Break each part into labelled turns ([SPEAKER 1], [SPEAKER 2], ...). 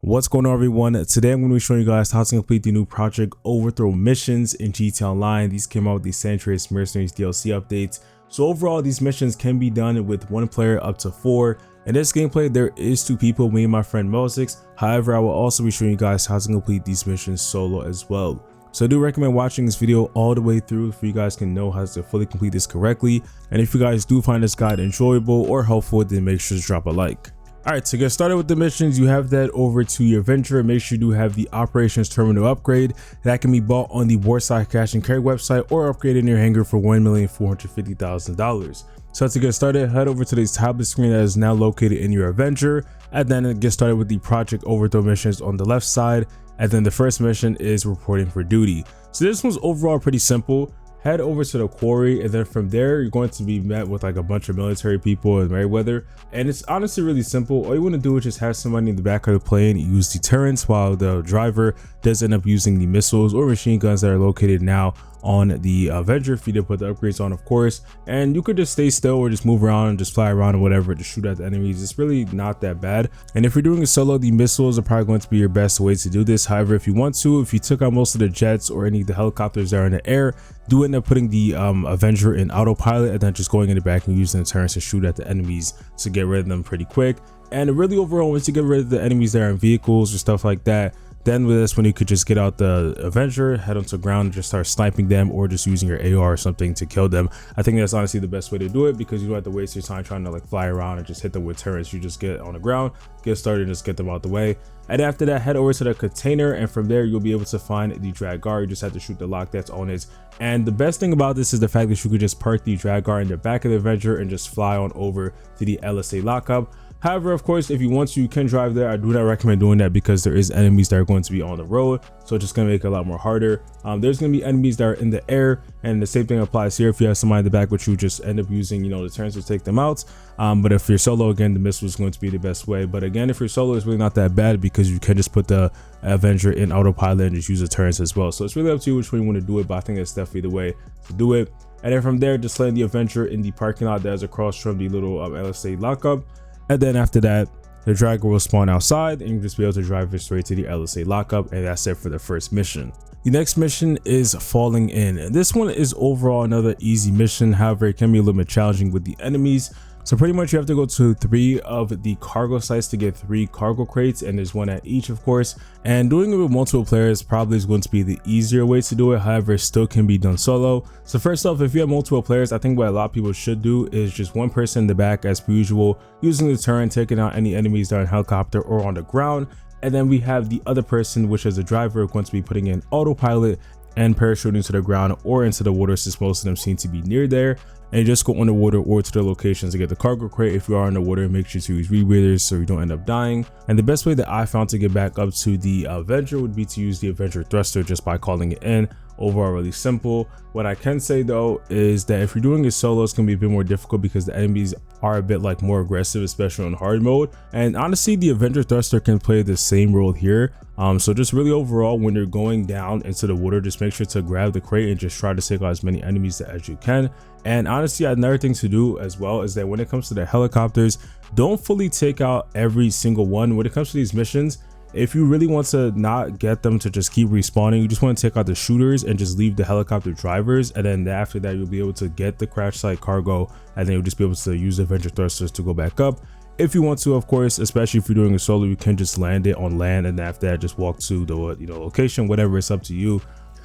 [SPEAKER 1] What's going on, everyone? Today I'm going to be showing you guys how to complete the new Project Overthrow missions in GTA Online. These came out with the Andreas Mercenaries DLC updates. So overall, these missions can be done with one player up to 4. In this gameplay, there is 2 people, me and my friend Mosix. However, I will also be showing you guys how to complete these missions solo as well. So I do recommend watching this video all the way through so you guys can know how to fully complete this correctly. And if you guys do find this guide enjoyable or helpful, then make sure to drop a like. Alright, to get started with the missions, you have that over to your venture. Make sure you do have the operations terminal upgrade that can be bought on the Warside Cash and Carry website or upgraded in your hangar for $1,450,000. So to get started, head over to this tablet screen that is now located in your Avenger, and then get started with the Project Overthrow missions on the left side. And then the first mission is reporting for duty. So this one's overall pretty simple. Head over to the quarry, and then from there you're going to be met with like a bunch of military people in Merryweather, and it's honestly really simple. All you want to do is just have somebody in the back of the plane use deterrence, while the driver does end up using the missiles or machine guns that are located now on the Avenger for you to put the upgrades on, of course. And you could just stay still or just move around and just fly around or whatever to shoot at the enemies. It's really not that bad. And if you're doing a solo, the missiles are probably going to be your best way to do this. However, if you want to, if you took out most of the jets or any of the helicopters that are in the air, do end up putting the Avenger in autopilot and then just going in the back and using the turrets to shoot at the enemies to get rid of them pretty quick. And really overall, once you get rid of the enemies that are in vehicles or stuff like that, then with this one you could just get out the Avenger, head onto the ground and just start sniping them, or just using your AR or something to kill them. I think that's honestly the best way to do it, because you don't have to waste your time trying to like fly around and just hit them with turrets. You just get on the ground, get started, and just get them out the way. And after that, head over to the container, and from there you'll be able to find the drag guard. You just have to shoot the lock that's on it. And the best thing about this is the fact that you could just park the drag guard in the back of the Avenger and just fly on over to the LSA lockup. However, of course, if you want to, you can drive there. I do not recommend doing that because there is enemies that are going to be on the road, so it's just going to make it a lot more harder. There's going to be enemies that are in the air, and the same thing applies here. If you have somebody in the back, which you just end up using, the turrets to take them out. But if you're solo, again, the missile is going to be the best way. But again, if you're solo, it's really not that bad because you can just put the Avenger in autopilot and just use the turrets as well. So it's really up to you which way you want to do it, but I think that's definitely the way to do it. And then from there, just land the Avenger in the parking lot that is across from the little LSA lockup. And then after that, the dragger will spawn outside and you'll just be able to drive it straight to the LSA lockup. And that's it for the first mission. The next mission is Falling In. This one is overall another easy mission. However, it can be a little bit challenging with the enemies. So pretty much you have to go to 3 of the cargo sites to get 3 cargo crates, and there's 1 at each, of course. And doing it with multiple players probably is going to be the easier way to do it. However, it still can be done solo. So first off, if you have multiple players, I think what a lot of people should do is just one person in the back as per usual, using the turret, taking out any enemies that are in helicopter or on the ground. And then we have the other person, which is the driver, going to be putting in autopilot and parachuting to the ground or into the water, since most of them seem to be near there. And you just go underwater or to the locations to get the cargo crate. If you are underwater, make sure to use rebreathers so you don't end up dying. And the best way that I found to get back up to the Avenger would be to use the Avenger thruster just by calling it in. Overall, really simple. What I can say though is that if you're doing it solo, it's gonna be a bit more difficult because the enemies are a bit like more aggressive, especially on hard mode. And honestly, the Avenger thruster can play the same role here. So just really overall, when you're going down into the water, just make sure to grab the crate and just try to take out as many enemies as you can. And honestly, another thing to do as well is that when it comes to the helicopters, don't fully take out every single one. When it comes to these missions, if you really want to not get them to just keep respawning, you just want to take out the shooters and just leave the helicopter drivers. And then after that, you'll be able to get the crash site cargo, and then you'll just be able to use the Avenger thrusters to go back up. If you want to, of course, especially if you're doing a solo, you can just land it on land, and after that, just walk to the location, whatever, it's up to you.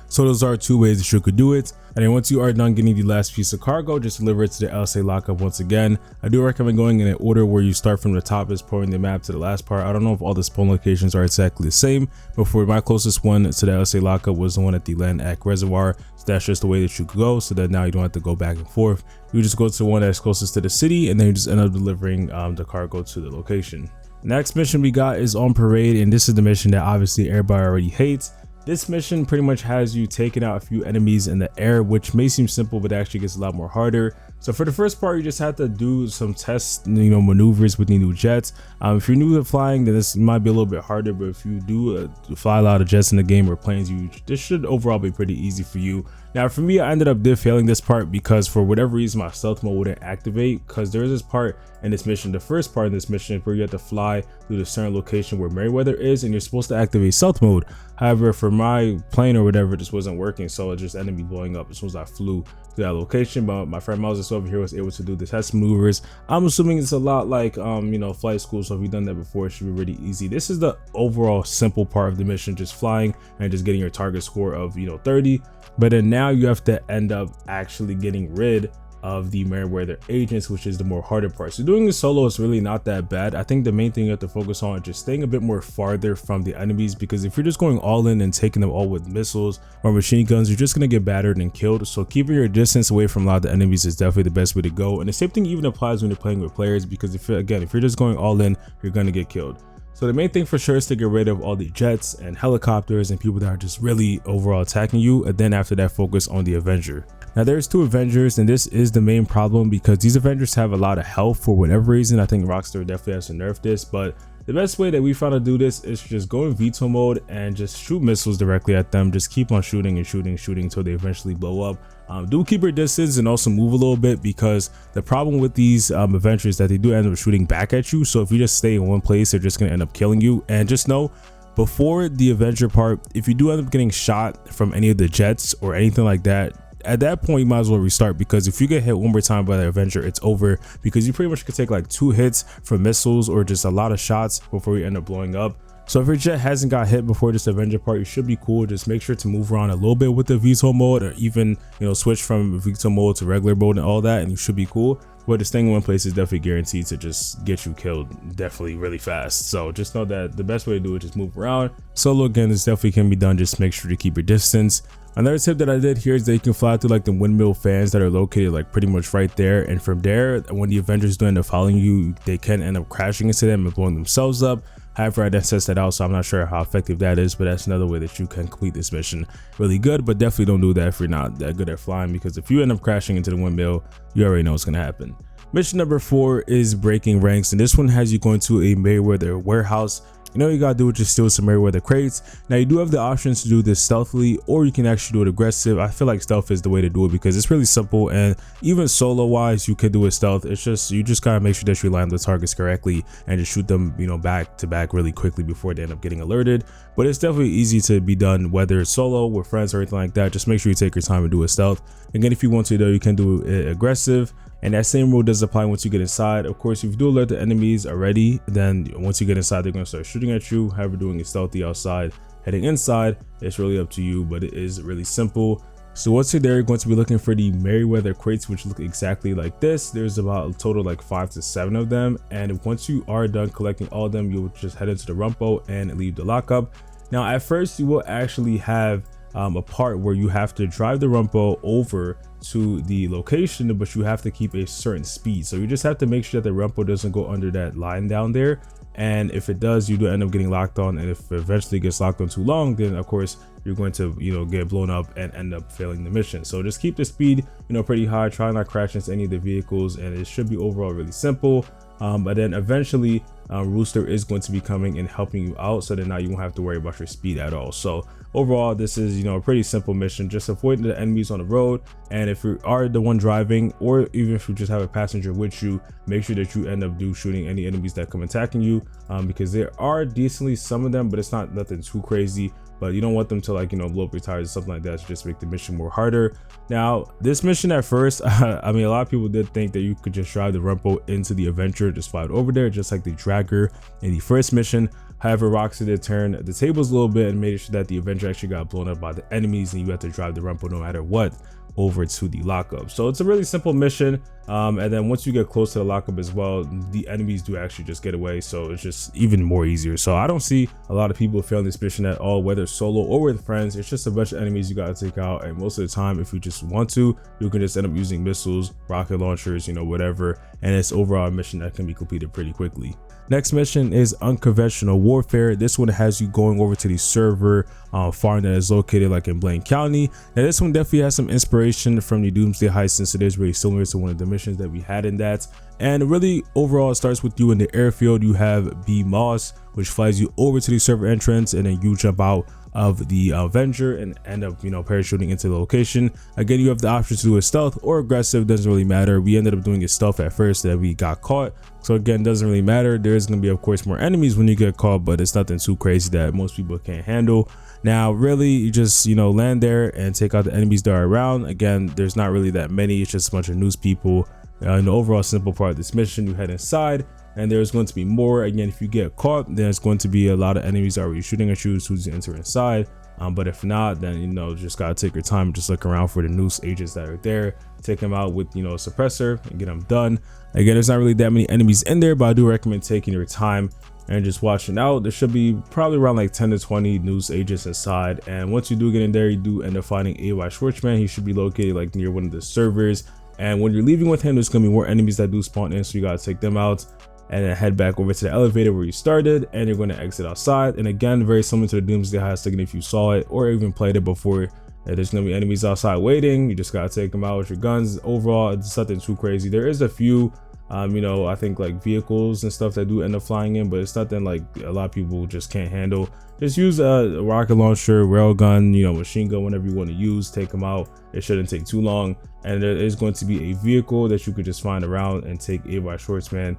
[SPEAKER 1] So those are 2 ways that you could do it. And then once you are done getting the last piece of cargo, just deliver it to the LSA lockup once again. I do recommend going in an order where you start from the top, exploring the map, to the last part. I don't know if all the spawn locations are exactly the same, but for my closest one to the LSA lockup was the one at the Land Act Reservoir. So that's just the way that you could go, so that now you don't have to go back and forth. You just go to the one that's closest to the city, and then you just end up delivering the cargo to the location. Next mission we got is on Parade, and this is the mission that obviously everybody already hates. This mission pretty much has you taking out a few enemies in the air, which may seem simple, but actually gets a lot more harder. So for the first part, you just have to do some test, maneuvers with the new jets. If you're new to flying, then this might be a little bit harder, but if you do fly a lot of jets in the game or planes, this should overall be pretty easy for you. Now for me, I ended up failing this part because for whatever reason my stealth mode wouldn't activate, because there's this part in this mission, the first part in this mission, where you have to fly through the certain location where Merryweather is and you're supposed to activate stealth mode. However, for my plane or whatever, this wasn't working, so it just ended me blowing up as soon as I flew to that location. But my friend Moses over here was able to do the test maneuvers. I'm assuming it's a lot like flight school, so if you've done that before, it should be really easy. This is the overall simple part of the mission, just flying and just getting your target score of 30. But then now you have to end up actually getting rid of the Merryweather agents, which is the more harder part. So doing this solo is really not that bad. I think the main thing you have to focus on is just staying a bit more farther from the enemies, because if you're just going all in and taking them all with missiles or machine guns, you're just gonna get battered and killed. So keeping your distance away from a lot of the enemies is definitely the best way to go. And the same thing even applies when you're playing with players, because if you're just going all in, you're gonna get killed. So the main thing for sure is to get rid of all the jets and helicopters and people that are just really overall attacking you, and then after that focus on the Avenger. Now there's 2 Avengers, and this is the main problem because these Avengers have a lot of health for whatever reason. I think Rockstar definitely has to nerf this, but the best way that we found to do this is just go in veto mode and just shoot missiles directly at them. Just keep on shooting and shooting until they eventually blow up. Do keep your distance and also move a little bit, because the problem with these Avengers is that they do end up shooting back at you. So if you just stay in one place, they're just going to end up killing you. And just know, before the Avenger part, if you do end up getting shot from any of the jets or anything like that, at that point you might as well restart, because if you get hit one more time by the Avenger, it's over, because you pretty much could take like 2 hits from missiles or just a lot of shots before you end up blowing up. So if your jet hasn't got hit before this Avenger part, you should be cool. Just make sure to move around a little bit with the veto mode, or even switch from veto mode to regular mode and all that, and you should be cool. But just staying in one place is definitely guaranteed to just get you killed definitely really fast. So just know that the best way to do it is just move around. Solo, again, this definitely can be done. Just make sure to keep your distance. Another tip that I did here is that you can fly through like the windmill fans that are located like pretty much right there, and from there, when the Avengers do end up following you, they can end up crashing into them and blowing themselves up. However, I didn't test that out, so I'm not sure how effective that is, but that's another way that you can complete this mission really good. But definitely don't do that if you're not that good at flying, because if you end up crashing into the windmill, you already know what's going to happen. Mission number 4 is breaking ranks, and this one has you going to a Merryweather warehouse. You gotta do is just steal some Merryweather crates. Now you do have the options to do this stealthily, or you can actually do it aggressive. I feel like stealth is the way to do it because it's really simple, and even solo wise you can do it stealth. It's just you just gotta make sure that you line the targets correctly and just shoot them back to back really quickly before they end up getting alerted. But it's definitely easy to be done, whether it's solo with friends or anything like that. Just make sure you take your time and do it stealth. Again, if you want to though, you can do it aggressive. And that same rule does apply once you get inside. Of course, if you do alert the enemies already, then once you get inside, they're going to start shooting at you. However, doing it stealthy outside, heading inside, it's really up to you, but it is really simple. So once you're there, you're going to be looking for the Merryweather crates, which look exactly like this. There's about a total like 5 to 7 of them. And once you are done collecting all of them, you'll just head into the rumpo and leave the lockup. Now, at first, you will actually have a part where you have to drive the rumpo over to the location, but you have to keep a certain speed. So you just have to make sure that the rumpo doesn't go under that line down there. And if it does, you do end up getting locked on. And if it eventually gets locked on too long, then of course you're going to get blown up and end up failing the mission. So just keep the speed pretty high. Try not crash into any of the vehicles, and it should be overall really simple. But then eventually Rooster is going to be coming and helping you out, so that now you won't have to worry about your speed at all. So overall, this is a pretty simple mission. Just avoid the enemies on the road, and if you are the one driving, or even if you just have a passenger with you, make sure that you end up shooting any enemies that come attacking you, because there are decently some of them, but it's not nothing too crazy. But you don't want them to blow up your tires or something like that to just make the mission more harder. Now this mission at first, I mean, a lot of people did think that you could just drive the rumpo into the Avenger, just fly it over there, just like the Dragger in the first mission. However, Rockstar did turn the tables a little bit and made sure that the Avenger actually got blown up by the enemies, and you have to drive the rumpo no matter what over to the lockup. So it's a really simple mission, and then once you get close to the lockup as well, the enemies do actually just get away, so it's just even more easier. So I don't see a lot of people failing this mission at all, whether solo or with friends. It's just a bunch of enemies you got to take out, and most of the time, if you just want to, you can just end up using missiles, rocket launchers, whatever, and it's overall a mission that can be completed pretty quickly. Next mission is Unconventional Warfare. This one has you going over to the server farm that is located like in Blaine County. Now this one definitely has some inspiration from the Doomsday Heist, since it is very similar to one of the missions that we had in that. And really overall it starts with you in the airfield. You have B Moss, which flies you over to the server entrance, and then you jump out of the Avenger and end up, parachuting into the location. Again, you have the option to do a stealth or aggressive, doesn't really matter. We ended up doing a stealth at first, that we got caught, so again, doesn't really matter. There is going to be of course more enemies when you get caught, but it's nothing too crazy that most people can't handle. Now really you just land there and take out the enemies that are around. Again, there's not really that many, it's just a bunch of news people. In the overall simple part of this mission, you head inside and there's going to be more. Again, if you get caught, there's going to be a lot of enemies already shooting at you as soon as you enter inside. But if not, then just gotta take your time and just look around for the noose agents that are there, take them out with a suppressor and get them done. Again, there's not really that many enemies in there, but I do recommend taking your time and just watching out. There should be probably around like 10 to 20 news agents inside, and once you do get in there, you do end up finding AY Schwartzman. He should be located like near one of the servers, and when you're leaving with him, there's gonna be more enemies that do spawn in, so you gotta take them out and then head back over to the elevator where you started, and you're going to exit outside. And again, very similar to the Doomsday Heist, again, if you saw it or even played it before, there's going to be enemies outside waiting. You just got to take them out with your guns. Overall, it's nothing too crazy. There is a few I think like vehicles and stuff that do end up flying in, but it's nothing like a lot of people just can't handle. Just use a rocket launcher, railgun, machine gun, whatever you want to use. Take them out. It shouldn't take too long, and there is going to be a vehicle that you could just find around and take AY Schwartzman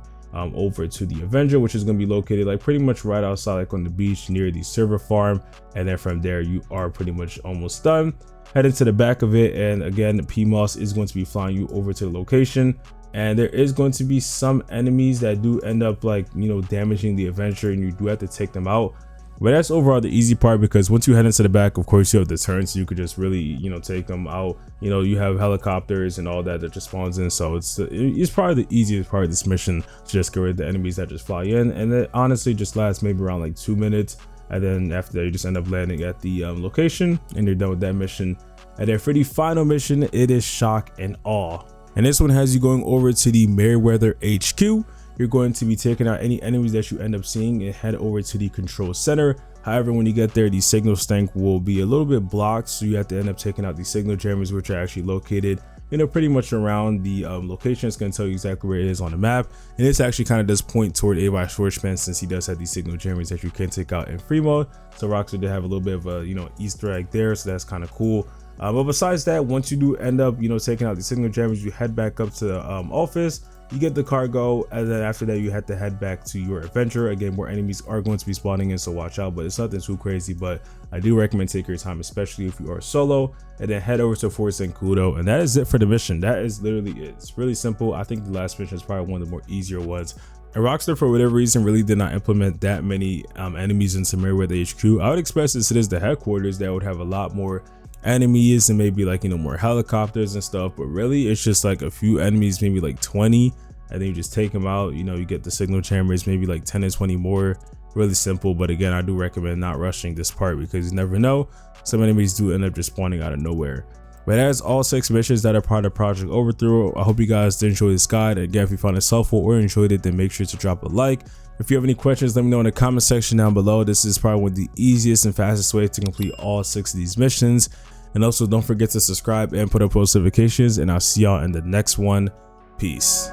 [SPEAKER 1] over to the Avenger, which is going to be located like pretty much right outside, like on the beach near the server farm. And then from there you are pretty much almost done. Head into the back of it, and again, PMOS is going to be flying you over to the location, and there is going to be some enemies that do end up like damaging the Avenger, and you do have to take them out. But that's overall the easy part, because once you head into the back, of course you have the turn, so you could just really take them out. You have helicopters and all that just spawns in, so it's probably the easiest part of this mission to just get rid of the enemies that just fly in. And it honestly just lasts maybe around like 2 minutes, and then after that you just end up landing at the location and you're done with that mission. And then for the final mission, it is Shock and Awe, and this one has you going over to the Meriwether HQ. You're going to be taking out any enemies that you end up seeing and head over to the control center. However, when you get there, the signal strength will be a little bit blocked, so you have to end up taking out the signal jammers, which are actually located pretty much around the location. It's going to tell you exactly where it is on the map, and this actually kind of does point toward AY Schwartzman, since he does have these signal jammers that you can take out in free mode. So Rockstar did have a little bit of a Easter egg there, so that's kind of cool. But besides that, once you do end up taking out the signal jammers, you head back up to the office. You get the cargo, and then after that you have to head back to your Avenger. Again, more enemies are going to be spawning in, so watch out, but it's nothing too crazy. But I do recommend taking your time, especially if you are solo, and then head over to Fort Zancudo. And that is it for the mission. That is literally it. It's really simple. I think the last mission is probably one of the more easier ones. And Rockstar, for whatever reason, really did not implement that many enemies into Meriwether HQ. I would expect, since it is the headquarters, that would have a lot more enemies and maybe like more helicopters and stuff, but really it's just like a few enemies, maybe like 20, and then you just take them out. You get the signal jammers, maybe like 10 to 20 more. Really simple, but again, I do recommend not rushing this part, because you never know, some enemies do end up just spawning out of nowhere. But that's all 6 missions that are part of Project Overthrow. I hope you guys did enjoy this guide. Again, if you found it helpful or enjoyed it, then make sure to drop a like. If you have any questions, let me know in the comment section down below. This is probably one of the easiest and fastest ways to complete all 6 of these missions. And also don't forget to subscribe and put up post notifications, and I'll see y'all in the next one. Peace.